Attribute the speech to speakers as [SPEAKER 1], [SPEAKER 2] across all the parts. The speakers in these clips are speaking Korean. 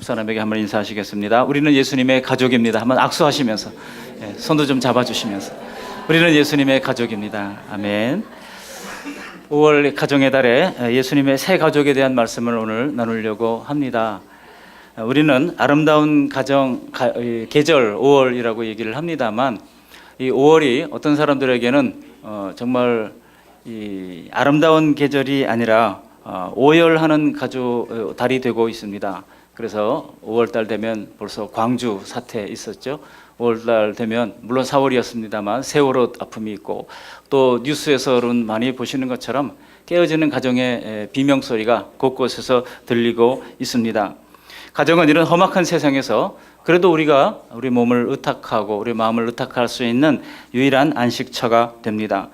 [SPEAKER 1] 옆 사람에게 한번 인사하시겠습니다. 우리는 예수님의 가족입니다. 한번 악수하시면서 손도 좀 잡아주시면서 우리는 예수님의 가족입니다. 아멘. 5월 가정의 달에 예수님의 새 가족에 대한 말씀을 오늘 나누려고 합니다. 우리는 아름다운 계절 5월이라고 얘기를 합니다만 이 5월이 어떤 사람들에게는 정말 이 아름다운 계절이 아니라 오열하는 달이 되고 있습니다. 그래서 5월달 되면 벌써 광주 사태 있었죠. 5월달 되면 물론 4월이었습니다만 세월호 아픔이 있고 또 뉴스에서는 많이 보시는 것처럼 깨어지는 가정의 비명소리가 곳곳에서 들리고 있습니다. 가정은 이런 험악한 세상에서 그래도 우리가 우리 몸을 의탁하고 우리 마음을 의탁할 수 있는 유일한 안식처가 됩니다.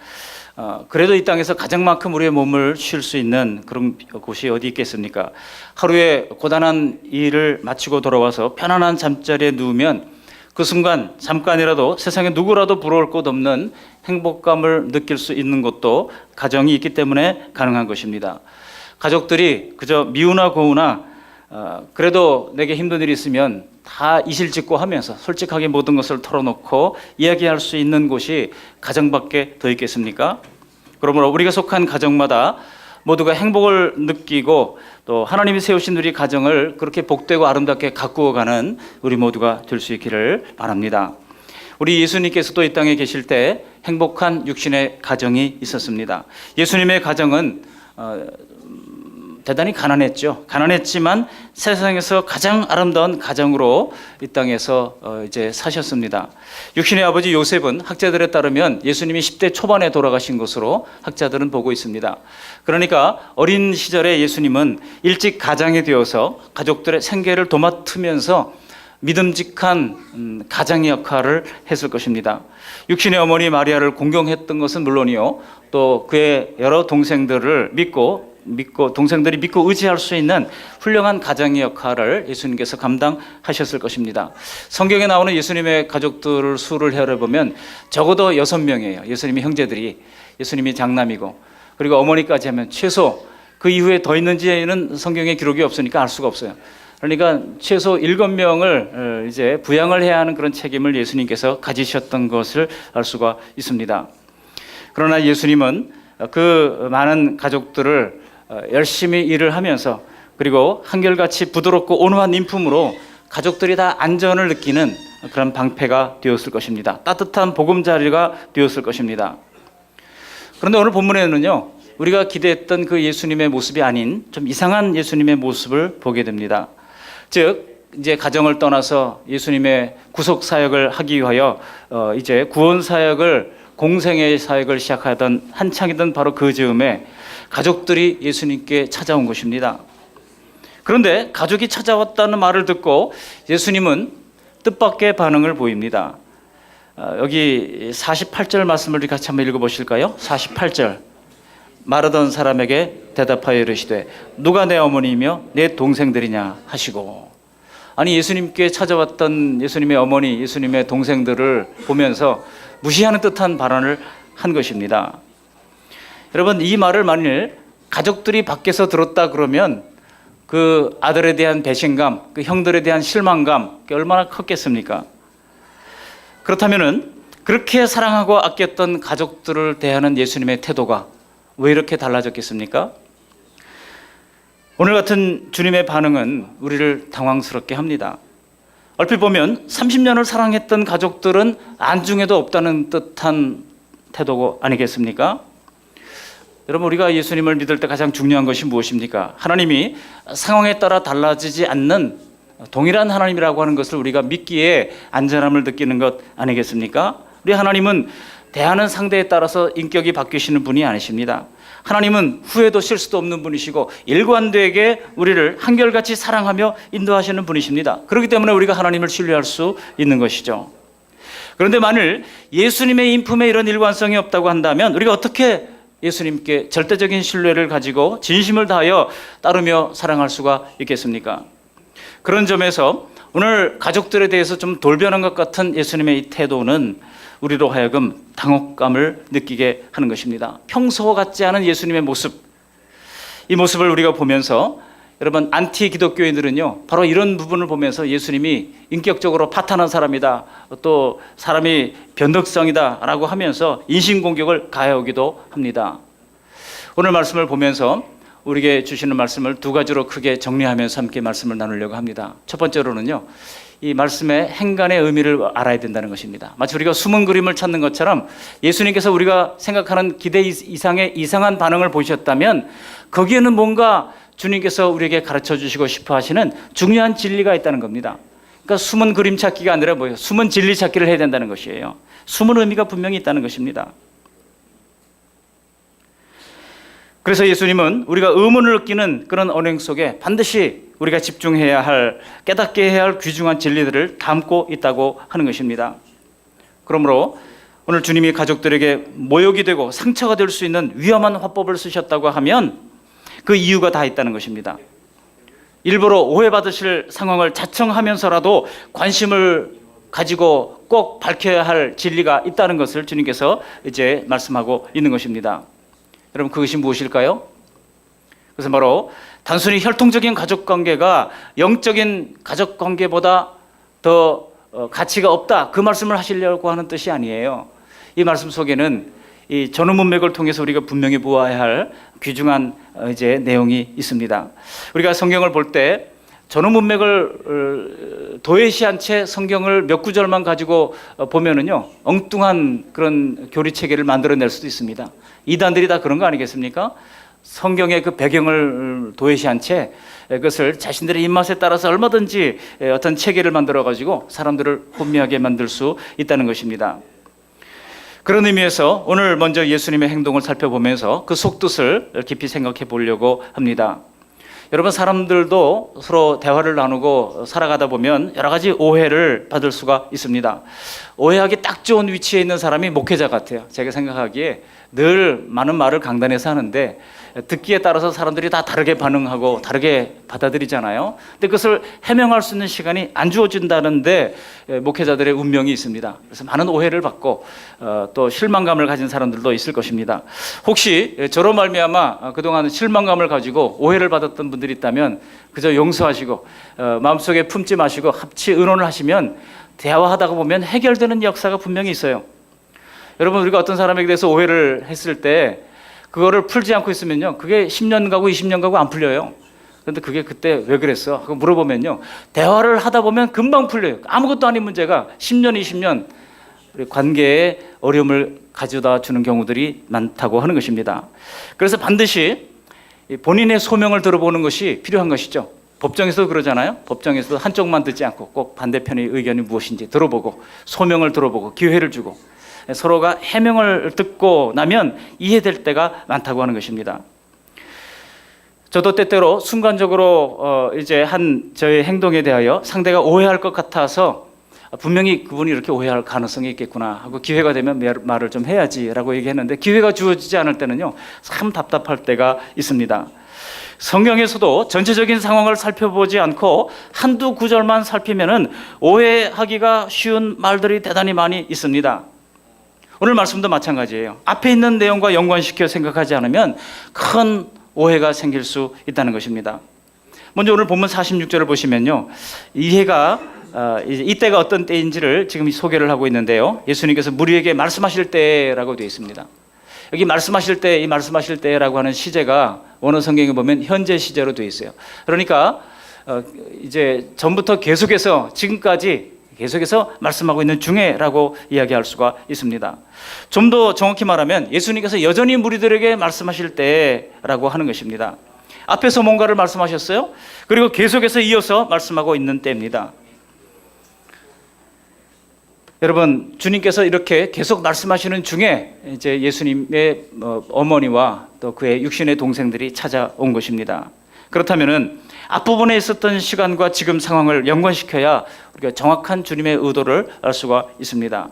[SPEAKER 1] 그래도 이 땅에서 가장만큼 우리의 몸을 쉴 수 있는 그런 곳이 어디 있겠습니까? 하루에 고단한 일을 마치고 돌아와서 편안한 잠자리에 누우면 그 순간 잠깐이라도 세상에 누구라도 부러울 것 없는 행복감을 느낄 수 있는 것도 가정이 있기 때문에 가능한 것입니다. 가족들이 그저 미우나 고우나 그래도 내게 힘든 일이 있으면 다 이실직고 하면서 솔직하게 모든 것을 털어놓고 이야기할 수 있는 곳이 가정밖에 더 있겠습니까? 그러므로 우리가 속한 가정마다 모두가 행복을 느끼고 또 하나님이 세우신 우리 가정을 그렇게 복되고 아름답게 가꾸어가는 우리 모두가 될 수 있기를 바랍니다. 우리 예수님께서도 이 땅에 계실 때 행복한 육신의 가정이 있었습니다. 예수님의 가정은 대단히 가난했지만 세상에서 가장 아름다운 가정으로 이 땅에서 이제 사셨습니다. 육신의 아버지 요셉은 학자들에 따르면 예수님이 10대 초반에 돌아가신 것으로 학자들은 보고 있습니다. 그러니까 어린 시절에 예수님은 일찍 가장이 되어서 가족들의 생계를 도맡으면서 믿음직한 가장의 역할을 했을 것입니다. 육신의 어머니 마리아를 공경했던 것은 물론이요, 또 그의 여러 동생들을 동생들이 믿고 의지할 수 있는 훌륭한 가장의 역할을 예수님께서 감당하셨을 것입니다. 성경에 나오는 예수님의 가족들을 수를 헤아려보면 적어도 6명이에요. 예수님의 형제들이, 예수님이 장남이고, 그리고 어머니까지 하면 최소, 그 이후에 더 있는지는 성경에 기록이 없으니까 알 수가 없어요. 그러니까 최소 7명을 이제 부양을 해야 하는 그런 책임을 예수님께서 가지셨던 것을 알 수가 있습니다. 그러나 예수님은 그 많은 가족들을 열심히 일을 하면서 그리고 한결같이 부드럽고 온화한 인품으로 가족들이 다 안전을 느끼는 그런 방패가 되었을 것입니다. 따뜻한 보금자리가 되었을 것입니다. 그런데 오늘 본문에는요, 우리가 기대했던 그 예수님의 모습이 아닌 좀 이상한 예수님의 모습을 보게 됩니다. 즉 이제 가정을 떠나서 예수님의 구속 사역을 하기 위하여 이제 구원 사역을, 공생의 사역을 시작하던 한창이던 바로 그 즈음에 가족들이 예수님께 찾아온 것입니다. 그런데 가족이 찾아왔다는 말을 듣고 예수님은 뜻밖의 반응을 보입니다. 여기 48절 말씀을 같이 한번 읽어보실까요? 48절. 마르던 사람에게 대답하여 이르시되 누가 내 어머니이며 내 동생들이냐 하시고. 아니, 예수님께 찾아왔던 예수님의 어머니, 예수님의 동생들을 보면서 무시하는 듯한 발언을 한 것입니다. 여러분, 이 말을 만일 가족들이 밖에서 들었다 그러면 그 아들에 대한 배신감, 그 형들에 대한 실망감, 얼마나 컸겠습니까? 그렇다면은 그렇게 사랑하고 아꼈던 가족들을 대하는 예수님의 태도가 왜 이렇게 달라졌겠습니까? 오늘 같은 주님의 반응은 우리를 당황스럽게 합니다. 얼핏 보면 30년을 사랑했던 가족들은 안중에도 없다는 듯한 태도 아니겠습니까? 여러분, 우리가 예수님을 믿을 때 가장 중요한 것이 무엇입니까? 하나님이 상황에 따라 달라지지 않는 동일한 하나님이라고 하는 것을 우리가 믿기에 안전함을 느끼는 것 아니겠습니까? 우리 하나님은 대하는 상대에 따라서 인격이 바뀌시는 분이 아니십니다. 하나님은 후회도 실수도 없는 분이시고 일관되게 우리를 한결같이 사랑하며 인도하시는 분이십니다. 그렇기 때문에 우리가 하나님을 신뢰할 수 있는 것이죠. 그런데 만일 예수님의 인품에 이런 일관성이 없다고 한다면 우리가 어떻게 예수님께 절대적인 신뢰를 가지고 진심을 다하여 따르며 사랑할 수가 있겠습니까? 그런 점에서 오늘 가족들에 대해서 좀 돌변한 것 같은 예수님의 이 태도는 우리로 하여금 당혹감을 느끼게 하는 것입니다. 평소 같지 않은 예수님의 모습, 이 모습을 우리가 보면서 여러분, 안티 기독교인들은요, 바로 이런 부분을 보면서 예수님이 인격적으로 파탄한 사람이다, 또 사람이 변덕성이다 라고 하면서 인신공격을 가해오기도 합니다. 오늘 말씀을 보면서 우리에게 주시는 말씀을 두 가지로 크게 정리하면서 함께 말씀을 나누려고 합니다. 첫 번째로는요, 이 말씀의 행간의 의미를 알아야 된다는 것입니다. 마치 우리가 숨은 그림을 찾는 것처럼 예수님께서 우리가 생각하는 기대 이상의 이상한 반응을 보셨다면 거기에는 뭔가 주님께서 우리에게 가르쳐 주시고 싶어 하시는 중요한 진리가 있다는 겁니다. 그러니까 숨은 그림 찾기가 아니라 뭐예요? 숨은 진리 찾기를 해야 된다는 것이에요. 숨은 의미가 분명히 있다는 것입니다. 그래서 예수님은 우리가 의문을 느끼는 그런 언행 속에 반드시 우리가 집중해야 할, 깨닫게 해야 할 귀중한 진리들을 담고 있다고 하는 것입니다. 그러므로 오늘 주님이 가족들에게 모욕이 되고 상처가 될 수 있는 위험한 화법을 쓰셨다고 하면 그 이유가 다 있다는 것입니다. 일부러 오해받으실 상황을 자청하면서라도 관심을 가지고 꼭 밝혀야 할 진리가 있다는 것을 주님께서 이제 말씀하고 있는 것입니다. 여러분, 그것이 무엇일까요? 그것은 바로 단순히 혈통적인 가족관계가 영적인 가족관계보다 더 가치가 없다, 그 말씀을 하시려고 하는 뜻이 아니에요. 이 말씀 속에는 이 전후 문맥을 통해서 우리가 분명히 보아야 할 귀중한 이제 내용이 있습니다. 우리가 성경을 볼 때 전후 문맥을 도외시한 채 성경을 몇 구절만 가지고 보면은요, 엉뚱한 그런 교리 체계를 만들어낼 수도 있습니다. 이단들이 다 그런 거 아니겠습니까? 성경의 그 배경을 도외시한 채 그것을 자신들의 입맛에 따라서 얼마든지 어떤 체계를 만들어 가지고 사람들을 혼미하게 만들 수 있다는 것입니다. 그런 의미에서 오늘 먼저 예수님의 행동을 살펴보면서 그 속뜻을 깊이 생각해 보려고 합니다. 여러분, 사람들도 서로 대화를 나누고 살아가다 보면 여러 가지 오해를 받을 수가 있습니다. 오해하기 딱 좋은 위치에 있는 사람이 목회자 같아요. 제가 생각하기에 늘 많은 말을 강단에서 하는데 듣기에 따라서 사람들이 다 다르게 반응하고 다르게 받아들이잖아요. 근데 그것을 해명할 수 있는 시간이 안 주어진다는데 목회자들의 운명이 있습니다. 그래서 많은 오해를 받고 또 실망감을 가진 사람들도 있을 것입니다. 혹시 저로 말미암아 그동안 실망감을 가지고 오해를 받았던 분들이 있다면 그저 용서하시고 마음속에 품지 마시고 합치 의논을 하시면 대화하다가 보면 해결되는 역사가 분명히 있어요. 여러분, 우리가 어떤 사람에게 대해서 오해를 했을 때 그거를 풀지 않고 있으면요, 그게 10년 가고 20년 가고 안 풀려요. 그런데 그게 그때 왜 그랬어? 하고 물어보면요, 대화를 하다 보면 금방 풀려요. 아무것도 아닌 문제가 10년, 20년 우리 관계에 어려움을 가져다 주는 경우들이 많다고 하는 것입니다. 그래서 반드시 본인의 소명을 들어보는 것이 필요한 것이죠. 법정에서도 그러잖아요. 법정에서도 한쪽만 듣지 않고 꼭 반대편의 의견이 무엇인지 들어보고 소명을 들어보고 기회를 주고 서로가 해명을 듣고 나면 이해될 때가 많다고 하는 것입니다. 저도 때때로 순간적으로 이제 저의 행동에 대하여 상대가 오해할 것 같아서 분명히 그분이 이렇게 오해할 가능성이 있겠구나 하고 기회가 되면 말을 좀 해야지라고 얘기했는데 기회가 주어지지 않을 때는요, 참 답답할 때가 있습니다. 성경에서도 전체적인 상황을 살펴보지 않고 한두 구절만 살피면은 오해하기가 쉬운 말들이 대단히 많이 있습니다. 오늘 말씀도 마찬가지예요. 앞에 있는 내용과 연관시켜 생각하지 않으면 큰 오해가 생길 수 있다는 것입니다. 먼저 오늘 본문 46절을 보시면요, 이해가 이때가 어떤 때인지를 지금 소개를 하고 있는데요, 예수님께서 무리에게 말씀하실 때라고 되어 있습니다. 여기 말씀하실 때, 이 말씀하실 때라고 하는 시제가 원어 성경에 보면 현재 시제로 되어 있어요. 그러니까 이제 전부터 계속해서 지금까지 계속해서 말씀하고 있는 중에라고 이야기할 수가 있습니다. 좀 더 정확히 말하면 예수님께서 여전히 무리들에게 말씀하실 때라고 하는 것입니다. 앞에서 뭔가를 말씀하셨어요. 그리고 계속해서 이어서 말씀하고 있는 때입니다. 여러분, 주님께서 이렇게 계속 말씀하시는 중에 이제 예수님의 어머니와 또 그의 육신의 동생들이 찾아온 것입니다. 그렇다면은 앞부분에 있었던 시간과 지금 상황을 연관시켜야 우리가 정확한 주님의 의도를 알 수가 있습니다.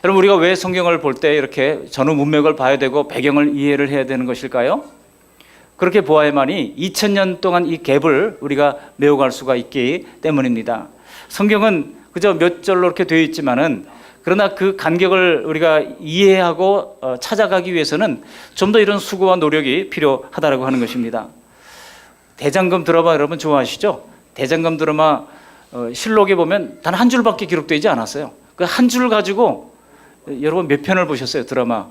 [SPEAKER 1] 여러분, 우리가 왜 성경을 볼 때 이렇게 전후 문맥을 봐야 되고 배경을 이해를 해야 되는 것일까요? 그렇게 보아야만이 2000년 동안 이 갭을 우리가 메워갈 수가 있기 때문입니다. 성경은 그저 몇 절로 이렇게 되어 있지만은 그러나 그 간격을 우리가 이해하고 찾아가기 위해서는 좀 더 이런 수고와 노력이 필요하다고 하는 것입니다. 대장금 드라마 여러분 좋아하시죠? 대장금 드라마 실록에 보면 단 한 줄밖에 기록되지 않았어요. 그 한 줄 가지고 여러분 몇 편을 보셨어요, 드라마?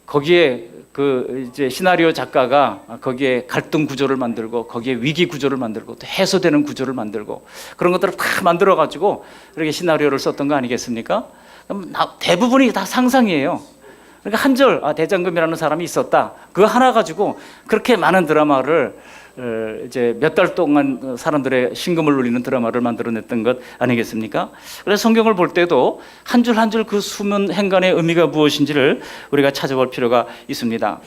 [SPEAKER 1] 거기에 그 이제 시나리오 작가가 거기에 갈등 구조를 만들고 거기에 위기 구조를 만들고 또 해소되는 구조를 만들고 그런 것들을 다 만들어 가지고 이렇게 시나리오를 썼던 거 아니겠습니까? 대부분이 다 상상이에요. 그러니까 한 줄, 대장금이라는 사람이 있었다. 그거 하나 가지고 그렇게 많은 드라마를 이제 몇 달 동안 사람들의 심금을 울리는 드라마를 만들어냈던 것 아니겠습니까? 그래서 성경을 볼 때도 한 줄 한 줄 그 수문 행간의 의미가 무엇인지를 우리가 찾아볼 필요가 있습니다.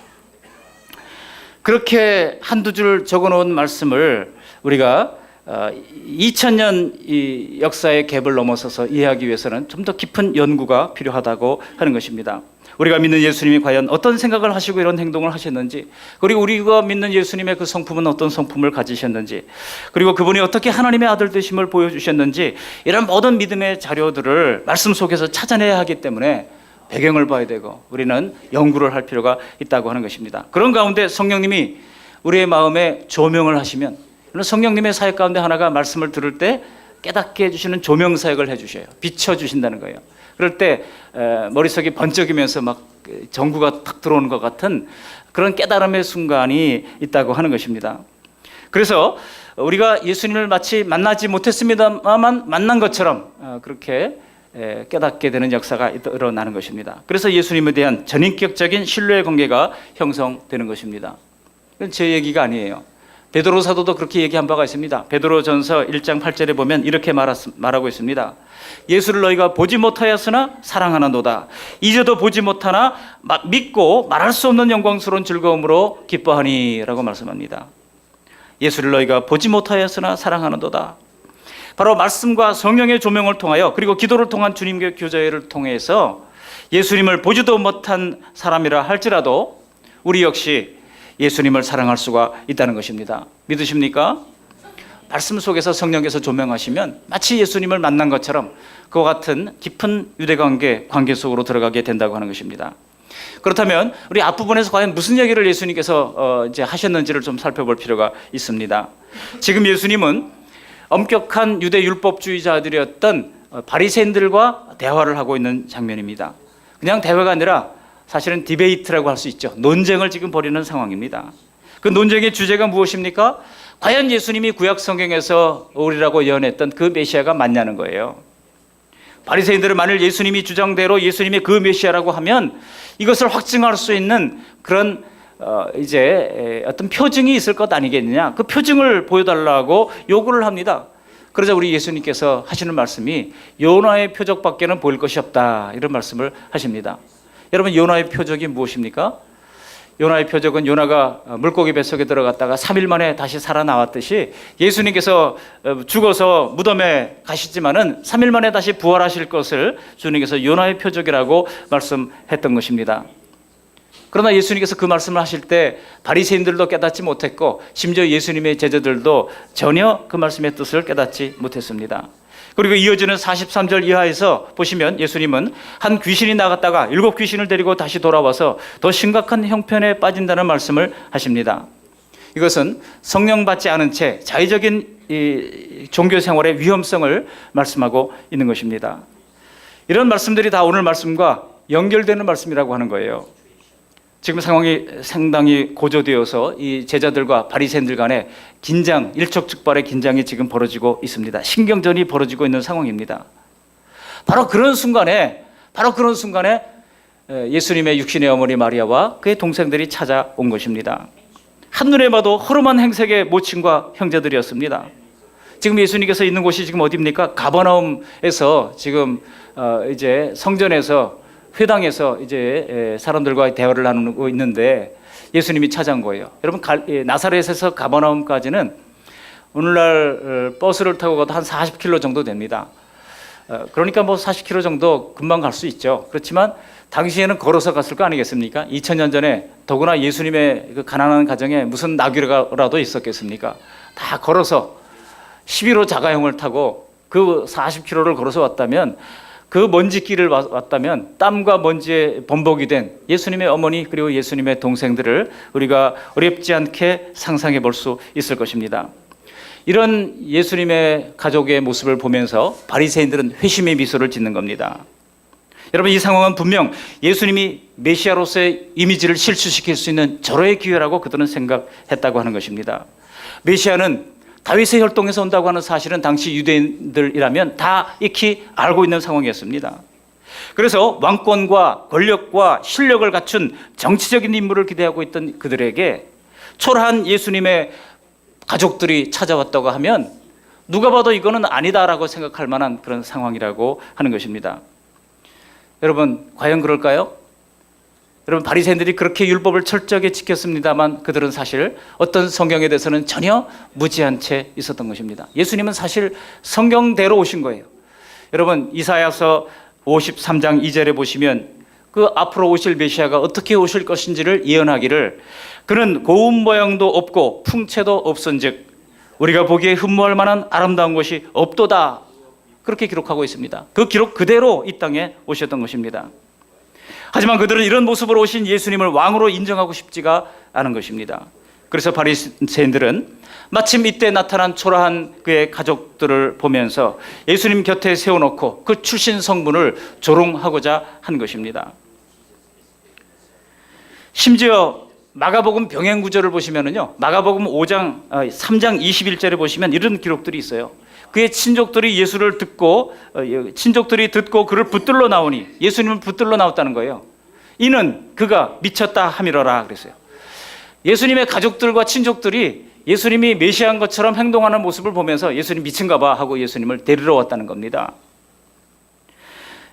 [SPEAKER 1] 그렇게 한두 줄 적어놓은 말씀을 우리가 2000년 이 역사의 갭을 넘어서서 이해하기 위해서는 좀 더 깊은 연구가 필요하다고 하는 것입니다. 우리가 믿는 예수님이 과연 어떤 생각을 하시고 이런 행동을 하셨는지, 그리고 우리가 믿는 예수님의 그 성품은 어떤 성품을 가지셨는지, 그리고 그분이 어떻게 하나님의 아들 되심을 보여주셨는지, 이런 모든 믿음의 자료들을 말씀 속에서 찾아내야 하기 때문에 배경을 봐야 되고 우리는 연구를 할 필요가 있다고 하는 것입니다. 그런 가운데 성령님이 우리의 마음에 조명을 하시면, 성령님의 사역 가운데 하나가 말씀을 들을 때 깨닫게 해주시는 조명 사역을 해주셔요. 비춰주신다는 거예요. 그럴 때 머릿속이 번쩍이면서 막 전구가 탁 들어오는 것 같은 그런 깨달음의 순간이 있다고 하는 것입니다. 그래서 우리가 예수님을 마치 만나지 못했습니다만 만난 것처럼 그렇게 깨닫게 되는 역사가 일어나는 것입니다. 그래서 예수님에 대한 전인격적인 신뢰의 관계가 형성되는 것입니다. 이건 제 얘기가 아니에요. 베드로 사도도 그렇게 얘기한 바가 있습니다. 베드로전서 1장 8절에 보면 이렇게 말하고 있습니다. 예수를 너희가 보지 못하였으나 사랑하는도다. 이제도 보지 못하나 믿고 말할 수 없는 영광스러운 즐거움으로 기뻐하니 라고 말씀합니다. 예수를 너희가 보지 못하였으나 사랑하는도다. 바로 말씀과 성령의 조명을 통하여, 그리고 기도를 통한 주님의 교제를 통해서 예수님을 보지도 못한 사람이라 할지라도 우리 역시 예수님을 사랑할 수가 있다는 것입니다. 믿으십니까? 말씀 속에서 성령께서 조명하시면 마치 예수님을 만난 것처럼 그와 같은 깊은 유대관계 속으로 들어가게 된다고 하는 것입니다. 그렇다면 우리 앞부분에서 과연 무슨 얘기를 예수님께서 이제 하셨는지를 좀 살펴볼 필요가 있습니다. 지금 예수님은 엄격한 유대 율법주의자들이었던 바리새인들과 대화를 하고 있는 장면입니다. 그냥 대화가 아니라 사실은 디베이트라고 할 수 있죠. 논쟁을 지금 벌이는 상황입니다. 그 논쟁의 주제가 무엇입니까? 과연 예수님이 구약 성경에서 오리라고 예언했던 그 메시아가 맞냐는 거예요. 바리새인들은 만일 예수님이 주장대로 예수님이 그 메시아라고 하면 이것을 확증할 수 있는 그런 이제 어떤 표징이 있을 것 아니겠느냐, 그 표징을 보여달라고 요구를 합니다. 그러자 우리 예수님께서 하시는 말씀이 요나의 표적밖에는 보일 것이 없다, 이런 말씀을 하십니다. 여러분, 요나의 표적이 무엇입니까? 요나의 표적은 요나가 물고기 뱃속에 들어갔다가 3일 만에 다시 살아나왔듯이 예수님께서 죽어서 무덤에 가시지만은 3일 만에 다시 부활하실 것을 주님께서 요나의 표적이라고 말씀했던 것입니다. 그러나 예수님께서 그 말씀을 하실 때 바리새인들도 깨닫지 못했고 심지어 예수님의 제자들도 전혀 그 말씀의 뜻을 깨닫지 못했습니다. 그리고 이어지는 43절 이하에서 보시면 예수님은 한 귀신이 나갔다가 7 귀신을 데리고 다시 돌아와서 더 심각한 형편에 빠진다는 말씀을 하십니다. 이것은 성령 받지 않은 채 자의적인 이 종교 생활의 위험성을 말씀하고 있는 것입니다. 이런 말씀들이 다 오늘 말씀과 연결되는 말씀이라고 하는 거예요. 지금 상황이 상당히 고조되어서 이 제자들과 바리새인들 간의 긴장, 일촉즉발의 긴장이 지금 벌어지고 있습니다. 신경전이 벌어지고 있는 상황입니다. 바로 그런 순간에 예수님의 육신의 어머니 마리아와 그의 동생들이 찾아온 것입니다. 한눈에 봐도 허름한 행색의 모친과 형제들이었습니다. 지금 예수님께서 있는 곳이 지금 어디입니까? 가버나움에서 지금 이제 성전에서 회당에서 이제 사람들과 대화를 나누고 있는데 예수님이 찾아온 거예요. 여러분, 나사렛에서 가버나움까지는 오늘날 버스를 타고 가도 한 40km 정도 됩니다. 그러니까 뭐 40km 정도 금방 갈 수 있죠. 그렇지만 당시에는 걸어서 갔을 거 아니겠습니까? 2000년 전에 더구나 예수님의 그 가난한 가정에 무슨 나귀라도 있었겠습니까? 다 걸어서 11호 자가용을 타고 그 40km를 걸어서 왔다면 그 먼지길을 왔다면 땀과 먼지에 범벅이 된 예수님의 어머니 그리고 예수님의 동생들을 우리가 어렵지 않게 상상해 볼 수 있을 것입니다. 이런 예수님의 가족의 모습을 보면서 바리새인들은 회심의 미소를 짓는 겁니다. 여러분, 이 상황은 분명 예수님이 메시아로서의 이미지를 실추시킬 수 있는 절호의 기회라고 그들은 생각했다고 하는 것입니다. 메시아는 다윗의 혈통에서 온다고 하는 사실은 당시 유대인들이라면 다 익히 알고 있는 상황이었습니다. 그래서 왕권과 권력과 실력을 갖춘 정치적인 인물을 기대하고 있던 그들에게 초라한 예수님의 가족들이 찾아왔다고 하면 누가 봐도 이거는 아니다라고 생각할 만한 그런 상황이라고 하는 것입니다. 여러분, 과연 그럴까요? 여러분, 바리새인들이 그렇게 율법을 철저하게 지켰습니다만 그들은 사실 어떤 성경에 대해서는 전혀 무지한 채 있었던 것입니다. 예수님은 사실 성경대로 오신 거예요. 여러분, 이사야서 53장 2절에 보시면 그 앞으로 오실 메시아가 어떻게 오실 것인지를 예언하기를 그는 고운 모양도 없고 풍채도 없은즉 우리가 보기에 흠모할 만한 아름다운 것이 없도다, 그렇게 기록하고 있습니다. 그 기록 그대로 이 땅에 오셨던 것입니다. 하지만 그들은 이런 모습으로 오신 예수님을 왕으로 인정하고 싶지가 않은 것입니다. 그래서 바리새인들은 마침 이때 나타난 초라한 그의 가족들을 보면서 예수님 곁에 세워놓고 그 출신 성분을 조롱하고자 한 것입니다. 심지어 마가복음 병행 구절을 보시면은요, 마가복음 3장 21절에 보시면 이런 기록들이 있어요. 그의 친족들이 예수를 듣고 그를 붙들러 나오니, 예수님을 붙들러 나왔다는 거예요. 이는 그가 미쳤다 함이러라 그랬어요. 예수님의 가족들과 친족들이 예수님이 메시아인 것처럼 행동하는 모습을 보면서 예수님 미친가 봐 하고 예수님을 데리러 왔다는 겁니다.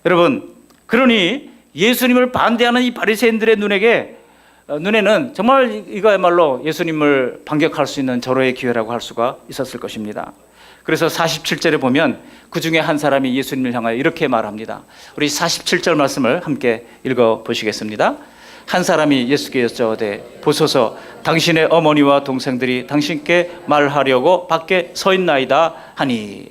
[SPEAKER 1] 여러분, 그러니 예수님을 반대하는 이 바리새인들의 눈에는 정말 이거야말로 예수님을 반격할 수 있는 절호의 기회라고 할 수가 있었을 것입니다. 그래서 47절에 보면 그 중에 한 사람이 예수님을 향하여 이렇게 말합니다. 우리 47절 말씀을 함께 읽어보시겠습니다. 한 사람이 예수께 여쭤오되 보소서 당신의 어머니와 동생들이 당신께 말하려고 밖에 서 있나이다 하니,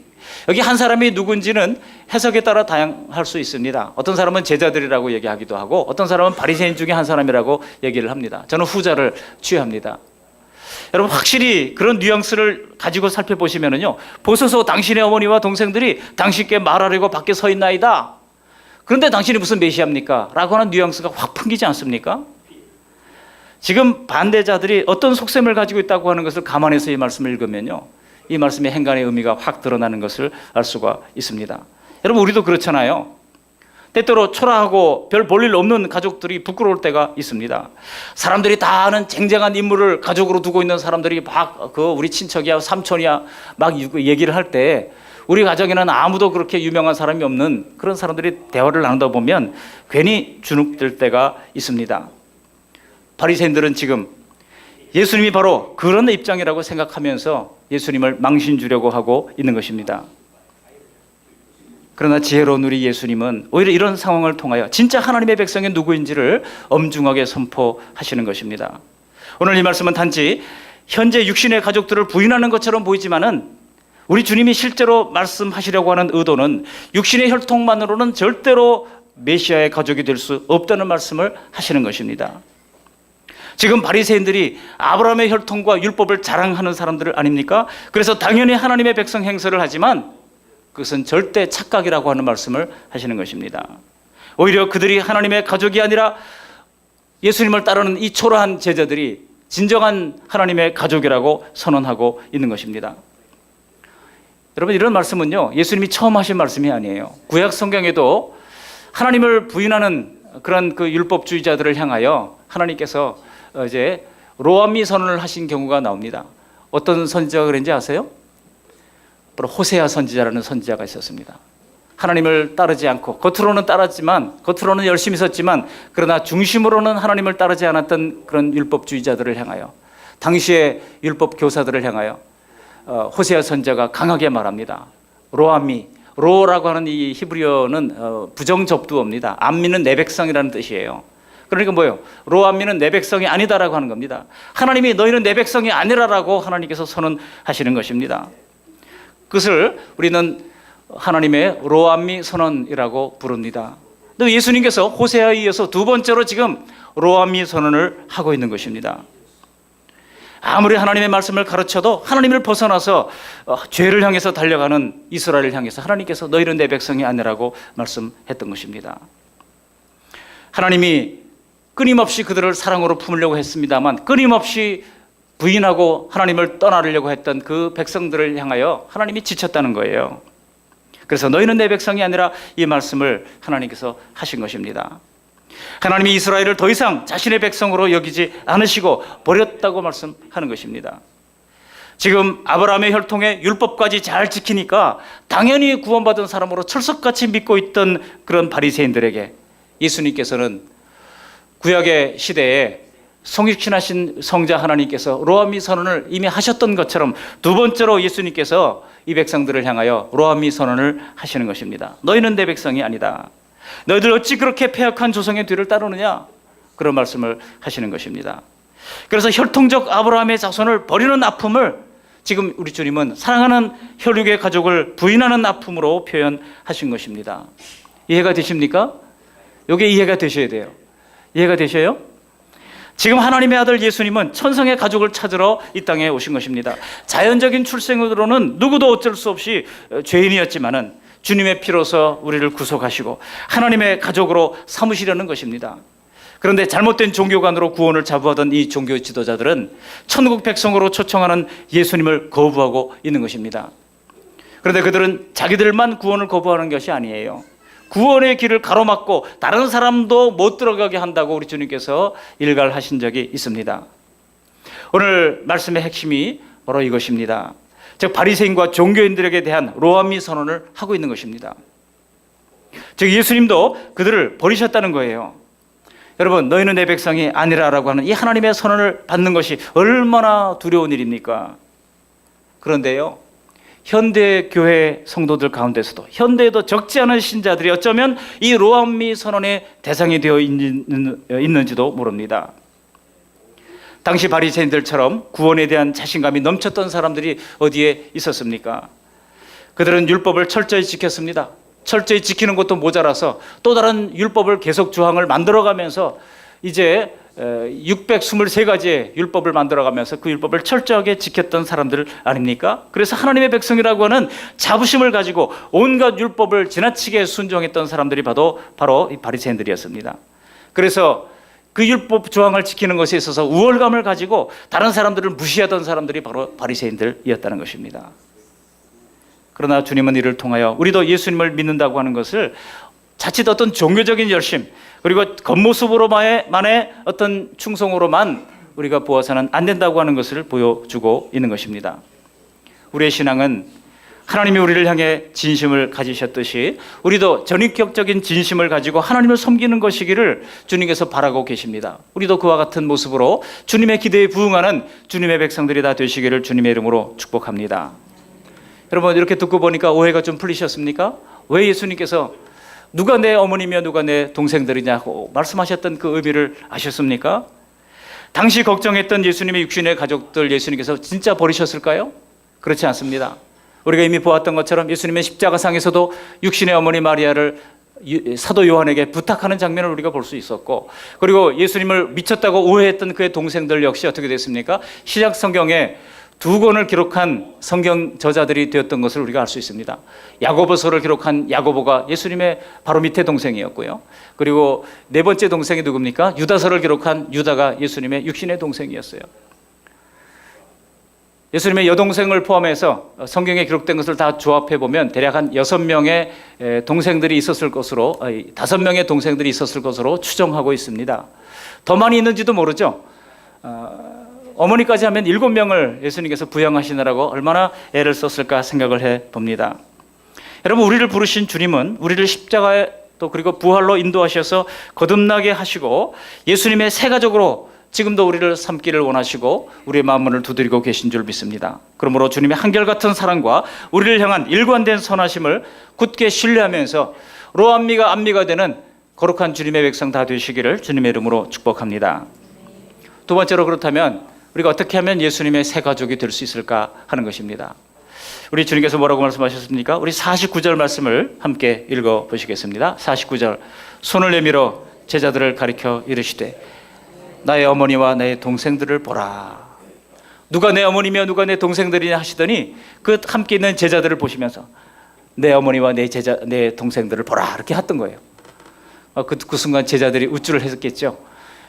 [SPEAKER 1] 여기 한 사람이 누군지는 해석에 따라 다양할 수 있습니다. 어떤 사람은 제자들이라고 얘기하기도 하고 어떤 사람은 바리새인 중에 한 사람이라고 얘기를 합니다. 저는 후자를 취합니다. 여러분, 확실히 그런 뉘앙스를 가지고 살펴보시면요, 보소서 당신의 어머니와 동생들이 당신께 말하려고 밖에 서 있나이다. 그런데 당신이 무슨 메시아입니까? 라고 하는 뉘앙스가 확 풍기지 않습니까? 지금 반대자들이 어떤 속셈을 가지고 있다고 하는 것을 감안해서 이 말씀을 읽으면요, 이 말씀의 행간의 의미가 확 드러나는 것을 알 수가 있습니다. 여러분, 우리도 그렇잖아요. 때때로 초라하고 별 볼일 없는 가족들이 부끄러울 때가 있습니다. 사람들이 다 아는 쟁쟁한 인물을 가족으로 두고 있는 사람들이 막 우리 친척이야 삼촌이야 막 얘기를 할 때 우리 가정에는 아무도 그렇게 유명한 사람이 없는 그런 사람들이 대화를 나누다 보면 괜히 주눅들 때가 있습니다. 바리새인들은 지금 예수님이 바로 그런 입장이라고 생각하면서 예수님을 망신 주려고 하고 있는 것입니다. 그러나 지혜로운 우리 예수님은 오히려 이런 상황을 통하여 진짜 하나님의 백성이 누구인지를 엄중하게 선포하시는 것입니다. 오늘 이 말씀은 단지 현재 육신의 가족들을 부인하는 것처럼 보이지만은 우리 주님이 실제로 말씀하시려고 하는 의도는 육신의 혈통만으로는 절대로 메시아의 가족이 될 수 없다는 말씀을 하시는 것입니다. 지금 바리새인들이 아브라함의 혈통과 율법을 자랑하는 사람들 아닙니까? 그래서 당연히 하나님의 백성 행세를 하지만 그것은 절대 착각이라고 하는 말씀을 하시는 것입니다. 오히려 그들이 하나님의 가족이 아니라 예수님을 따르는 이 초라한 제자들이 진정한 하나님의 가족이라고 선언하고 있는 것입니다. 여러분, 이런 말씀은요, 예수님이 처음 하신 말씀이 아니에요. 구약 성경에도 하나님을 부인하는 그런 그 율법주의자들을 향하여 하나님께서 이제 로암미 선언을 하신 경우가 나옵니다. 어떤 선지자가 그랬는지 아세요? 바로 호세아 선지자라는 선지자가 있었습니다. 하나님을 따르지 않고 겉으로는 열심히 썼지만 그러나 중심으로는 하나님을 따르지 않았던 그런 율법주의자들을 향하여, 당시의 율법 교사들을 향하여 호세아 선지자가 강하게 말합니다. 로라고 하는 이 히브리어는 부정접두어입니다. 암미는 내 백성이라는 뜻이에요. 그러니까 뭐예요? 로암미는 내 백성이 아니다라고 하는 겁니다. 하나님이 너희는 내 백성이 아니라라고 하나님께서 선언하시는 것입니다. 그것을 우리는 하나님의 로암미 선언이라고 부릅니다. 또 예수님께서 호세아에 이어서 두 번째로 지금 로암미 선언을 하고 있는 것입니다. 아무리 하나님의 말씀을 가르쳐도 하나님을 벗어나서 죄를 향해서 달려가는 이스라엘을 향해서 하나님께서 너희는 내 백성이 아니라고 말씀했던 것입니다. 하나님이 끊임없이 그들을 사랑으로 품으려고 했습니다만 끊임없이 부인하고 하나님을 떠나려고 했던 그 백성들을 향하여 하나님이 지쳤다는 거예요. 그래서 너희는 내 백성이 아니라 이 말씀을 하나님께서 하신 것입니다. 하나님이 이스라엘을 더 이상 자신의 백성으로 여기지 않으시고 버렸다고 말씀하는 것입니다. 지금 아브라함의 혈통에 율법까지 잘 지키니까 당연히 구원받은 사람으로 철석같이 믿고 있던 그런 바리새인들에게 예수님께서는 구약의 시대에 성육신하신 성자 하나님께서 로암미 선언을 이미 하셨던 것처럼 두 번째로 예수님께서 이 백성들을 향하여 로암미 선언을 하시는 것입니다. 너희는 내 백성이 아니다. 너희들 어찌 그렇게 패역한 조상의 뒤를 따르느냐? 그런 말씀을 하시는 것입니다. 그래서 혈통적 아브라함의 자손을 버리는 아픔을 지금 우리 주님은 사랑하는 혈육의 가족을 부인하는 아픔으로 표현하신 것입니다. 이해가 되십니까? 이게 이해가 되셔야 돼요. 이해가 되셔요? 지금 하나님의 아들 예수님은 천상의 가족을 찾으러 이 땅에 오신 것입니다. 자연적인 출생으로는 누구도 어쩔 수 없이 죄인이었지만은 주님의 피로서 우리를 구속하시고 하나님의 가족으로 삼으시려는 것입니다. 그런데 잘못된 종교관으로 구원을 자부하던 이 종교 지도자들은 천국 백성으로 초청하는 예수님을 거부하고 있는 것입니다. 그런데 그들은 자기들만 구원을 거부하는 것이 아니에요. 구원의 길을 가로막고 다른 사람도 못 들어가게 한다고 우리 주님께서 일갈하신 적이 있습니다. 오늘 말씀의 핵심이 바로 이것입니다. 즉 바리새인과 종교인들에게 대한 로암미 선언을 하고 있는 것입니다. 즉 예수님도 그들을 버리셨다는 거예요. 여러분, 너희는 내 백성이 아니라라고 하는 이 하나님의 선언을 받는 것이 얼마나 두려운 일입니까? 그런데요, 현대 교회 성도들 가운데서도 현대에도 적지 않은 신자들이 어쩌면 이 로암미 선언의 대상이 되어 있는지도 모릅니다. 당시 바리새인들처럼 구원에 대한 자신감이 넘쳤던 사람들이 어디에 있었습니까? 그들은 율법을 철저히 지켰습니다. 철저히 지키는 것도 모자라서 또 다른 율법을 계속 조항을 만들어가면서 이제 623가지의 율법을 만들어가면서 그 율법을 철저하게 지켰던 사람들 아닙니까? 그래서 하나님의 백성이라고 하는 자부심을 가지고 온갖 율법을 지나치게 순종했던 사람들이 바로 이 바리새인들이었습니다. 그래서 그 율법 조항을 지키는 것에 있어서 우월감을 가지고 다른 사람들을 무시하던 사람들이 바로 바리새인들이었다는 것입니다. 그러나 주님은 이를 통하여 우리도 예수님을 믿는다고 하는 것을 자칫 어떤 종교적인 열심 그리고 겉모습으로만의 어떤 충성으로만 우리가 보아서는 안 된다고 하는 것을 보여주고 있는 것입니다. 우리의 신앙은 하나님이 우리를 향해 진심을 가지셨듯이 우리도 전인격적인 진심을 가지고 하나님을 섬기는 것이기를 주님께서 바라고 계십니다. 우리도 그와 같은 모습으로 주님의 기대에 부응하는 주님의 백성들이 다 되시기를 주님의 이름으로 축복합니다. 여러분, 이렇게 듣고 보니까 오해가 좀 풀리셨습니까? 왜 예수님께서 누가 내 어머니며 누가 내 동생들이냐고 말씀하셨던 그 의미를 아셨습니까? 당시 걱정했던 예수님의 육신의 가족들 예수님께서 진짜 버리셨을까요? 그렇지 않습니다. 우리가 이미 보았던 것처럼 예수님의 십자가상에서도 육신의 어머니 마리아를 사도 요한에게 부탁하는 장면을 우리가 볼 수 있었고, 그리고 예수님을 미쳤다고 오해했던 그의 동생들 역시 어떻게 됐습니까? 신약 성경에 2권을 기록한 성경 저자들이 되었던 것을 우리가 알 수 있습니다. 야고보서를 기록한 야고보가 예수님의 바로 밑에 동생이었고요. 그리고 4번째 동생이 누굽니까? 유다서를 기록한 유다가 예수님의 육신의 동생이었어요. 예수님의 여동생을 포함해서 성경에 기록된 것을 다 조합해 보면 대략 한 6명의 동생들이 있었을 것으로 5명의 동생들이 있었을 것으로 추정하고 있습니다. 더 많이 있는지도 모르죠. 어머니까지 하면 7명을 예수님께서 부양하시느라고 얼마나 애를 썼을까 생각을 해 봅니다. 여러분, 우리를 부르신 주님은 우리를 십자가에 또 그리고 부활로 인도하셔서 거듭나게 하시고 예수님의 새 가족으로 지금도 우리를 삼기를 원하시고 우리의 마음문을 두드리고 계신 줄 믿습니다. 그러므로 주님의 한결같은 사랑과 우리를 향한 일관된 선하심을 굳게 신뢰하면서 로암미가 암미가 되는 거룩한 주님의 백성 다 되시기를 주님의 이름으로 축복합니다. 두 번째로, 그렇다면 우리가 어떻게 하면 예수님의 새 가족이 될 수 있을까 하는 것입니다. 우리 주님께서 뭐라고 말씀하셨습니까? 우리 49절 말씀을 함께 읽어 보시겠습니다. 49절. 손을 내밀어 제자들을 가리켜 이르시되 나의 어머니와 내 동생들을 보라. 누가 내 어머니며 누가 내 동생들이냐 하시더니 그 함께 있는 제자들을 보시면서 내 어머니와 내 동생들을 보라 이렇게 했던 거예요. 그 순간 제자들이 우쭐을 했겠죠.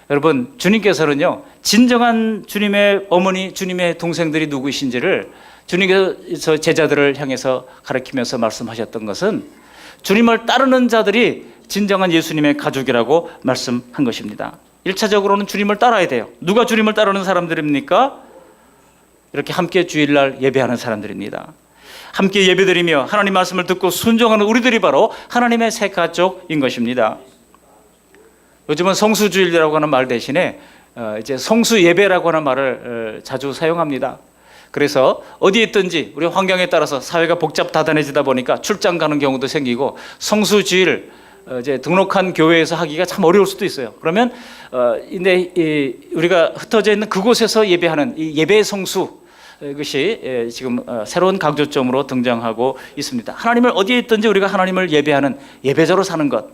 [SPEAKER 1] 여러분, 주님께서는요, 진정한 주님의 어머니, 주님의 동생들이 누구이신지를 주님께서 제자들을 향해서 가르치면서 말씀하셨던 것은 주님을 따르는 자들이 진정한 예수님의 가족이라고 말씀한 것입니다. 1차적으로는 주님을 따라야 돼요. 누가 주님을 따르는 사람들입니까? 이렇게 함께 주일날 예배하는 사람들입니다. 함께 예배드리며 하나님 말씀을 듣고 순종하는 우리들이 바로 하나님의 새 가족인 것입니다. 요즘은 성수주일이라고 하는 말 대신에 이제 성수예배라고 하는 말을 자주 사용합니다. 그래서 어디에 있든지 우리 환경에 따라서 사회가 복잡다단해지다 보니까 출장 가는 경우도 생기고 성수주일 이제 등록한 교회에서 하기가 참 어려울 수도 있어요. 그러면 우리가 흩어져 있는 그곳에서 예배하는 이 예배의 성수, 이것이 지금 새로운 강조점으로 등장하고 있습니다. 하나님을 어디에 있든지 우리가 하나님을 예배하는 예배자로 사는 것,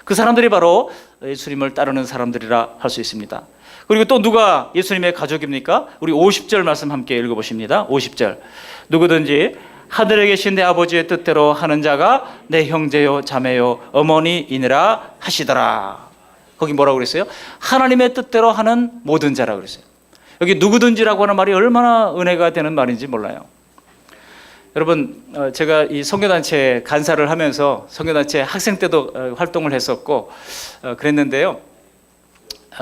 [SPEAKER 1] 그 사람들이 바로 예수님을 따르는 사람들이라 할 수 있습니다. 그리고 또 누가 예수님의 가족입니까? 우리 50절 말씀 함께 읽어보십니다. 50절. 누구든지 하늘에 계신 내 아버지의 뜻대로 하는 자가 내 형제요 자매요 어머니이니라 하시더라. 거기 뭐라고 그랬어요? 하나님의 뜻대로 하는 모든 자라고 그랬어요. 여기 누구든지라고 하는 말이 얼마나 은혜가 되는 말인지 몰라요. 여러분, 제가 이 선교단체 간사를 하면서 선교단체 학생 때도 활동을 했었고 그랬는데요.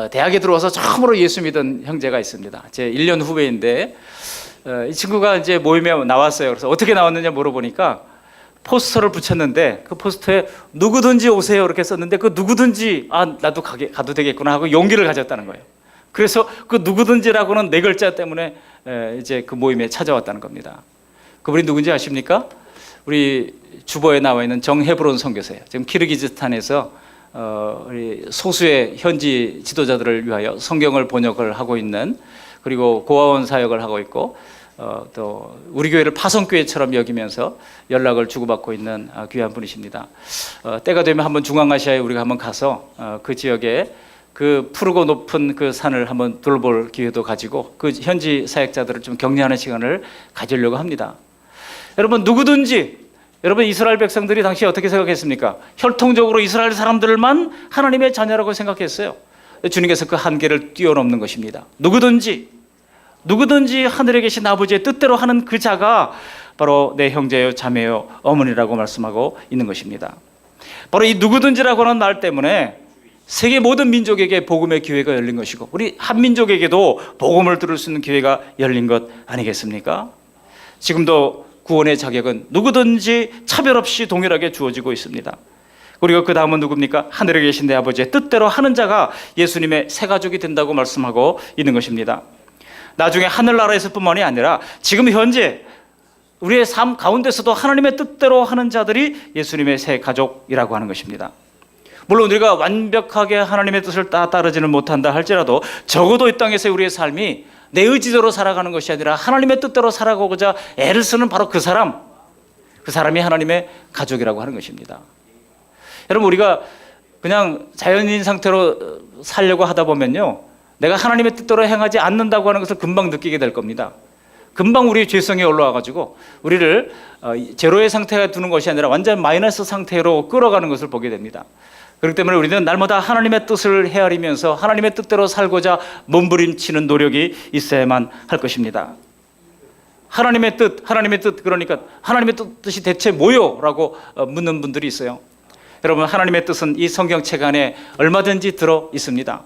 [SPEAKER 1] 대학에 들어와서 처음으로 예수 믿은 형제가 있습니다. 제 1년 후배인데 이 친구가 이제 모임에 나왔어요. 그래서 어떻게 나왔느냐 물어보니까 포스터를 붙였는데 그 포스터에 누구든지 오세요 이렇게 썼는데 그 누구든지 나도 가도 되겠구나 하고 용기를 가졌다는 거예요. 그래서 그 누구든지라고는 4글자 때문에 이제 그 모임에 찾아왔다는 겁니다. 그분이 누군지 아십니까? 우리 주보에 나와 있는 정헤브론 선교사예요. 지금 키르기즈스탄에서 우리 소수의 현지 지도자들을 위하여 성경을 번역을 하고 있는, 그리고 고아원 사역을 하고 있고 또 우리 교회를 파송교회처럼 여기면서 연락을 주고받고 있는 귀한 분이십니다. 때가 되면 한번 중앙아시아에 우리가 한번 가서 그 지역에 그 푸르고 높은 그 산을 한번 둘러볼 기회도 가지고 그 현지 사역자들을 좀 격려하는 시간을 가지려고 합니다. 여러분, 누구든지, 여러분 이스라엘 백성들이 당시에 어떻게 생각했습니까? 혈통적으로 이스라엘 사람들만 하나님의 자녀라고 생각했어요. 주님께서 그 한계를 뛰어넘는 것입니다. 누구든지 하늘에 계신 아버지의 뜻대로 하는 그 자가 바로 내 형제요 자매요 어머니라고 말씀하고 있는 것입니다. 바로 이 누구든지라고 하는 말 때문에 세계 모든 민족에게 복음의 기회가 열린 것이고 우리 한민족에게도 복음을 들을 수 있는 기회가 열린 것 아니겠습니까? 지금도 구원의 자격은 누구든지 차별 없이 동일하게 주어지고 있습니다. 그리고 그 다음은 누굽니까? 하늘에 계신 내 아버지의 뜻대로 하는 자가 예수님의 새 가족이 된다고 말씀하고 있는 것입니다. 나중에 하늘나라에서 뿐만이 아니라 지금 현재 우리의 삶 가운데서도 하나님의 뜻대로 하는 자들이 예수님의 새 가족이라고 하는 것입니다. 물론 우리가 완벽하게 하나님의 뜻을 따르지는 못한다 할지라도 적어도 이 땅에서 우리의 삶이 내 의지대로 살아가는 것이 아니라 하나님의 뜻대로 살아가고자 애를 쓰는 바로 그 사람이 하나님의 가족이라고 하는 것입니다. 여러분, 우리가 그냥 자연인 상태로 살려고 하다 보면요, 내가 하나님의 뜻대로 행하지 않는다고 하는 것을 금방 느끼게 될 겁니다. 금방 우리 죄성이 올라와가지고 우리를 제로의 상태에 두는 것이 아니라 완전 마이너스 상태로 끌어가는 것을 보게 됩니다. 그렇기 때문에 우리는 날마다 하나님의 뜻을 헤아리면서 하나님의 뜻대로 살고자 몸부림치는 노력이 있어야만 할 것입니다. 하나님의 뜻, 그러니까 하나님의 뜻이 대체 뭐요? 라고 묻는 분들이 있어요. 여러분, 하나님의 뜻은 이 성경책 안에 얼마든지 들어 있습니다.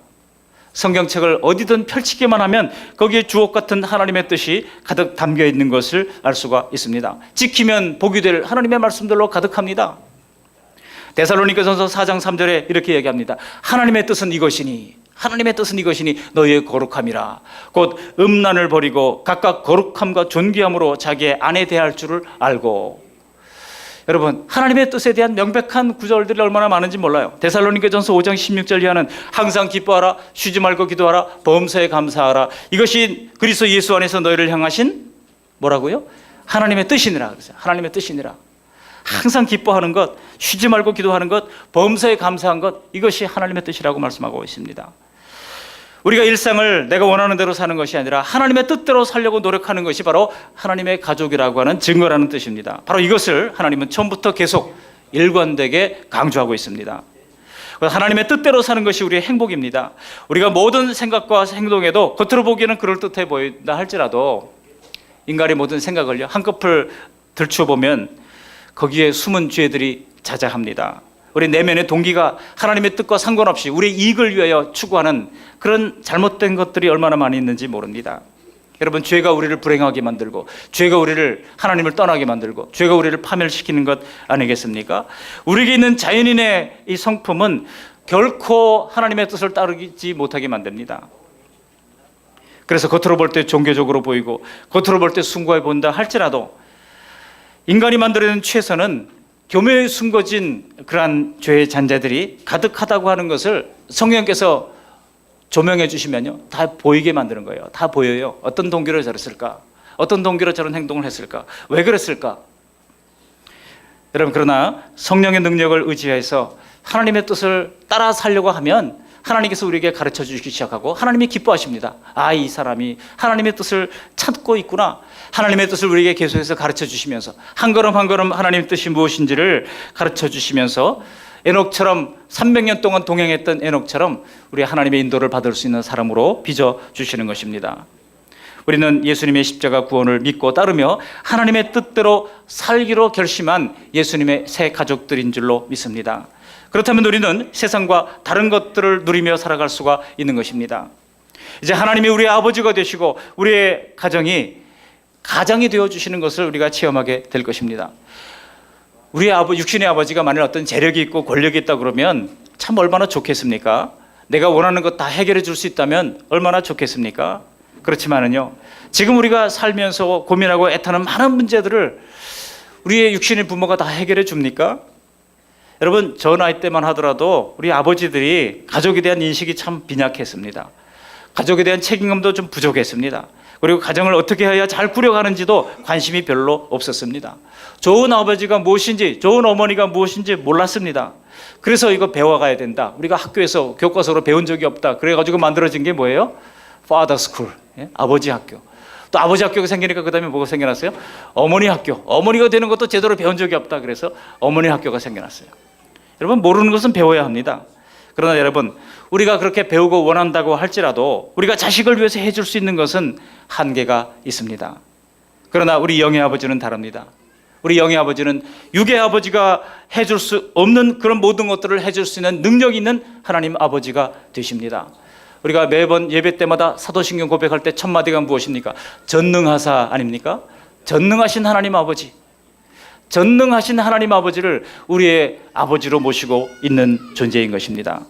[SPEAKER 1] 성경책을 어디든 펼치기만 하면 거기에 주옥 같은 하나님의 뜻이 가득 담겨 있는 것을 알 수가 있습니다. 지키면 복이 될 하나님의 말씀들로 가득합니다. 데살로니가전서 4장 3절에 이렇게 얘기합니다. 하나님의 뜻은 이것이니 너희의 거룩함이라. 곧 음란을 버리고 각각 거룩함과 존귀함으로 자기의 아내 대할 줄을 알고. 여러분, 하나님의 뜻에 대한 명백한 구절들이 얼마나 많은지 몰라요. 데살로니가전서 5장 16절 이하는 항상 기뻐하라, 쉬지 말고 기도하라, 범사에 감사하라. 이것이 그리스도 예수 안에서 너희를 향하신 뭐라고요? 하나님의 뜻이니라 그랬어요. 하나님의 뜻이니라. 항상 기뻐하는 것, 쉬지 말고 기도하는 것, 범사에 감사한 것, 이것이 하나님의 뜻이라고 말씀하고 있습니다. 우리가 일상을 내가 원하는 대로 사는 것이 아니라 하나님의 뜻대로 살려고 노력하는 것이 바로 하나님의 가족이라고 하는 증거라는 뜻입니다. 바로 이것을 하나님은 처음부터 계속 일관되게 강조하고 있습니다. 하나님의 뜻대로 사는 것이 우리의 행복입니다. 우리가 모든 생각과 행동에도 겉으로 보기에는 그럴듯해 보인다 할지라도 인간의 모든 생각을요 한꺼풀 들춰보면 거기에 숨은 죄들이 자자합니다. 우리 내면의 동기가 하나님의 뜻과 상관없이 우리의 이익을 위하여 추구하는 그런 잘못된 것들이 얼마나 많이 있는지 모릅니다. 여러분, 죄가 우리를 불행하게 만들고 죄가 우리를 하나님을 떠나게 만들고 죄가 우리를 파멸시키는 것 아니겠습니까? 우리에게 있는 자연인의 이 성품은 결코 하나님의 뜻을 따르지 못하게 만듭니다. 그래서 겉으로 볼 때 종교적으로 보이고 겉으로 볼 때 숭고해 보인다 할지라도 인간이 만들어낸 최선은 교묘에 숨겨진 그러한 죄의 잔재들이 가득하다고 하는 것을 성령께서 조명해 주시면요 다 보이게 만드는 거예요. 다 보여요. 어떤 동기로 저랬을까? 어떤 동기로 저런 행동을 했을까? 왜 그랬을까? 여러분, 그러나 성령의 능력을 의지해서 하나님의 뜻을 따라 살려고 하면 하나님께서 우리에게 가르쳐 주시기 시작하고 하나님이 기뻐하십니다. 아, 이 사람이 하나님의 뜻을 찾고 있구나. 하나님의 뜻을 우리에게 계속해서 가르쳐 주시면서 한 걸음 한 걸음 하나님의 뜻이 무엇인지를 가르쳐 주시면서 에녹처럼 300년 동안 동행했던 에녹처럼 우리 하나님의 인도를 받을 수 있는 사람으로 빚어주시는 것입니다. 우리는 예수님의 십자가 구원을 믿고 따르며 하나님의 뜻대로 살기로 결심한 예수님의 새 가족들인 줄로 믿습니다. 그렇다면 우리는 세상과 다른 것들을 누리며 살아갈 수가 있는 것입니다. 이제 하나님이 우리의 아버지가 되시고 우리의 가장이 되어주시는 것을 우리가 체험하게 될 것입니다. 우리의 육신의 아버지가 만일 어떤 재력이 있고 권력이 있다 그러면 참 얼마나 좋겠습니까? 내가 원하는 것 다 해결해 줄 수 있다면 얼마나 좋겠습니까? 그렇지만은요, 지금 우리가 살면서 고민하고 애타는 많은 문제들을 우리의 육신의 부모가 다 해결해 줍니까? 여러분, 저 나이 때만 하더라도 우리 아버지들이 가족에 대한 인식이 참 빈약했습니다. 가족에 대한 책임감도 좀 부족했습니다. 그리고 가정을 어떻게 해야 잘 꾸려가는지도 관심이 별로 없었습니다. 좋은 아버지가 무엇인지, 좋은 어머니가 무엇인지 몰랐습니다. 그래서 이거 배워가야 된다. 우리가 학교에서 교과서로 배운 적이 없다. 그래가지고 만들어진 게 뭐예요? Father School, 아버지 학교. 또 아버지 학교가 생기니까 그 다음에 뭐가 생겨났어요? 어머니 학교. 어머니가 되는 것도 제대로 배운 적이 없다. 그래서 어머니 학교가 생겨났어요. 여러분, 모르는 것은 배워야 합니다. 그러나 여러분, 우리가 그렇게 배우고 원한다고 할지라도 우리가 자식을 위해서 해줄 수 있는 것은 한계가 있습니다. 그러나 우리 영의 아버지는 다릅니다. 우리 영의 아버지는 육의 아버지가 해줄 수 없는 그런 모든 것들을 해줄 수 있는 능력 있는 하나님 아버지가 되십니다. 우리가 매번 예배 때마다 사도신경 고백할 때 첫 마디가 무엇입니까? 전능하사 아닙니까? 전능하신 하나님 아버지. 전능하신 하나님 아버지를 우리의 아버지로 모시고 있는 존재인 것입니다.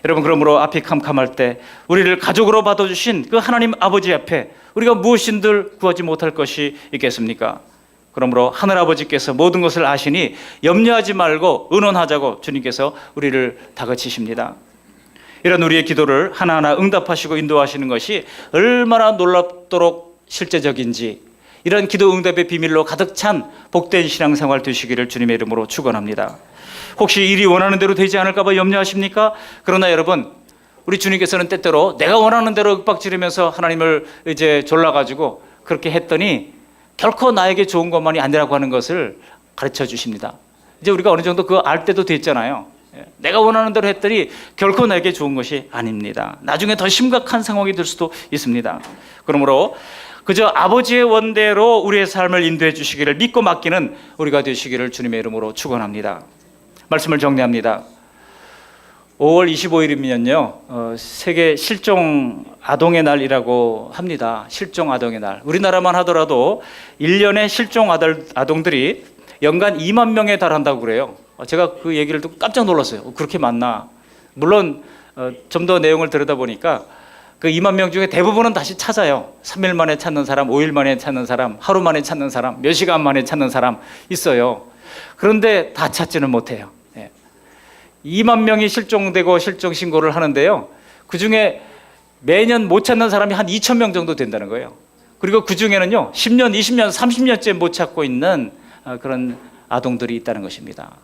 [SPEAKER 1] 여러분, 그러므로 앞이 캄캄할 때 우리를 가족으로 받아주신 그 하나님 아버지 앞에 우리가 무엇인들 구하지 못할 것이 있겠습니까? 그러므로 하늘아버지께서 모든 것을 아시니 염려하지 말고 의논하자고 주님께서 우리를 다그치십니다. 이런 우리의 기도를 하나하나 응답하시고 인도하시는 것이 얼마나 놀랍도록 실제적인지, 이런 기도 응답의 비밀로 가득 찬 복된 신앙생활 되시기를 주님의 이름으로 축원합니다. 혹시 일이 원하는 대로 되지 않을까 봐 염려하십니까? 그러나 여러분, 우리 주님께서는 때때로 내가 원하는 대로 윽박지르면서 하나님을 이제 졸라가지고 그렇게 했더니 결코 나에게 좋은 것만이 아니라고 하는 것을 가르쳐 주십니다. 이제 우리가 어느 정도 그거 알 때도 됐잖아요. 내가 원하는 대로 했더니 결코 나에게 좋은 것이 아닙니다. 나중에 더 심각한 상황이 될 수도 있습니다. 그러므로 그저 아버지의 원대로 우리의 삶을 인도해 주시기를 믿고 맡기는 우리가 되시기를 주님의 이름으로 축원합니다. 말씀을 정리합니다. 5월 25일이면요 세계 실종 아동의 날이라고 합니다. 실종 아동의 날. 우리나라만 하더라도 1년에 실종 아동들이 연간 2만 명에 달한다고 그래요. 제가 그 얘기를 듣고 깜짝 놀랐어요. 그렇게 많나? 물론 좀 더 내용을 들여다보니까 그 2만 명 중에 대부분은 다시 찾아요. 3일 만에 찾는 사람, 5일 만에 찾는 사람, 하루 만에 찾는 사람, 몇 시간 만에 찾는 사람 있어요. 그런데 다 찾지는 못해요. 2만 명이 실종되고 실종 신고를 하는데요, 그 중에 매년 못 찾는 사람이 한 2천 명 정도 된다는 거예요. 그리고 그 중에는요 10년, 20년, 30년째 못 찾고 있는 그런 아동들이 있다는 것입니다.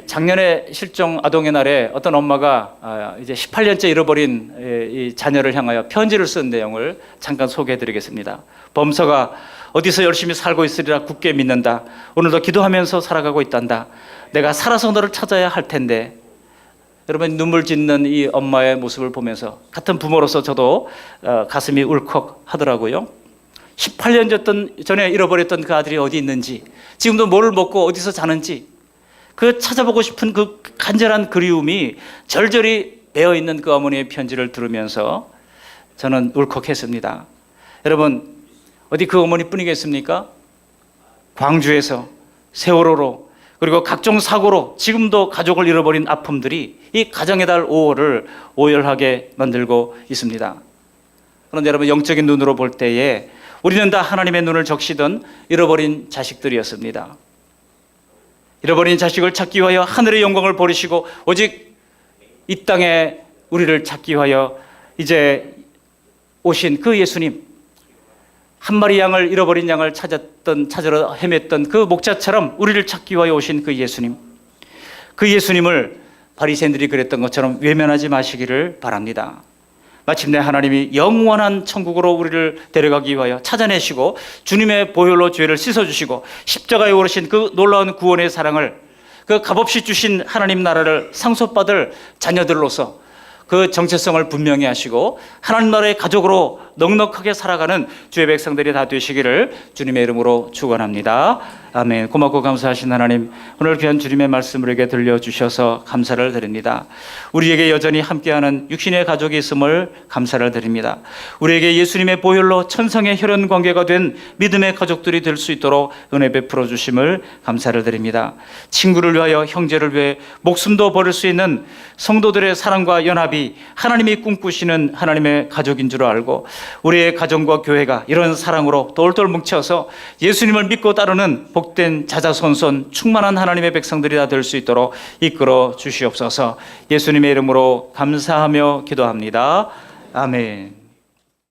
[SPEAKER 1] 작년에 실종 아동의 날에 어떤 엄마가 이제 18년째 잃어버린 이 자녀를 향하여 편지를 쓴 내용을 잠깐 소개해드리겠습니다. 범서가 어디서 열심히 살고 있으리라 굳게 믿는다. 오늘도 기도하면서 살아가고 있단다. 내가 살아서 너를 찾아야 할 텐데. 여러분, 눈물 짓는 이 엄마의 모습을 보면서 같은 부모로서 저도 가슴이 울컥 하더라고요. 18년 전에 잃어버렸던 그 아들이 어디 있는지, 지금도 뭘 먹고 어디서 자는지 그 찾아보고 싶은 그 간절한 그리움이 절절히 배어있는 그 어머니의 편지를 들으면서 저는 울컥했습니다. 여러분, 어디 그 어머니뿐이겠습니까? 광주에서 세월호로 그리고 각종 사고로 지금도 가족을 잃어버린 아픔들이 이 가정의 달 5월을 오열하게 만들고 있습니다. 그런데 여러분, 영적인 눈으로 볼 때에 우리는 다 하나님의 눈을 적시던 잃어버린 자식들이었습니다. 잃어버린 자식을 찾기 위하여 하늘의 영광을 버리시고 오직 이 땅에 우리를 찾기 위하여 이제 오신 그 예수님, 한 마리 양을, 잃어버린 양을 찾으러 헤맸던 그 목자처럼 우리를 찾기 위하여 오신 그 예수님, 그 예수님을 바리새인들이 그랬던 것처럼 외면하지 마시기를 바랍니다. 마침내 하나님이 영원한 천국으로 우리를 데려가기 위하여 찾아내시고 주님의 보혈로 죄를 씻어주시고 십자가에 오르신 그 놀라운 구원의 사랑을, 그 값없이 주신 하나님 나라를 상속받을 자녀들로서 그 정체성을 분명히 하시고 하나님 나라의 가족으로 넉넉하게 살아가는 주의 백성들이 다 되시기를 주님의 이름으로 축원합니다. 아멘. 고맙고 감사하신 하나님, 오늘 귀한 주님의 말씀을 우리에게 들려주셔서 감사를 드립니다. 우리에게 여전히 함께하는 육신의 가족이 있음을 감사를 드립니다. 우리에게 예수님의 보혈로 천상의 혈연 관계가 된 믿음의 가족들이 될 수 있도록 은혜 베풀어 주심을 감사를 드립니다. 친구를 위하여, 형제를 위해 목숨도 버릴 수 있는 성도들의 사랑과 연합이 하나님이 꿈꾸시는 하나님의 가족인 줄 알고 우리의 가정과 교회가 이런 사랑으로 똘똘 뭉쳐서 예수님을 믿고 따르는 복된 자자손손 충만한 하나님의 백성들이 다 될 수 있도록 이끌어 주시옵소서. 예수님의 이름으로 감사하며 기도합니다. 아멘.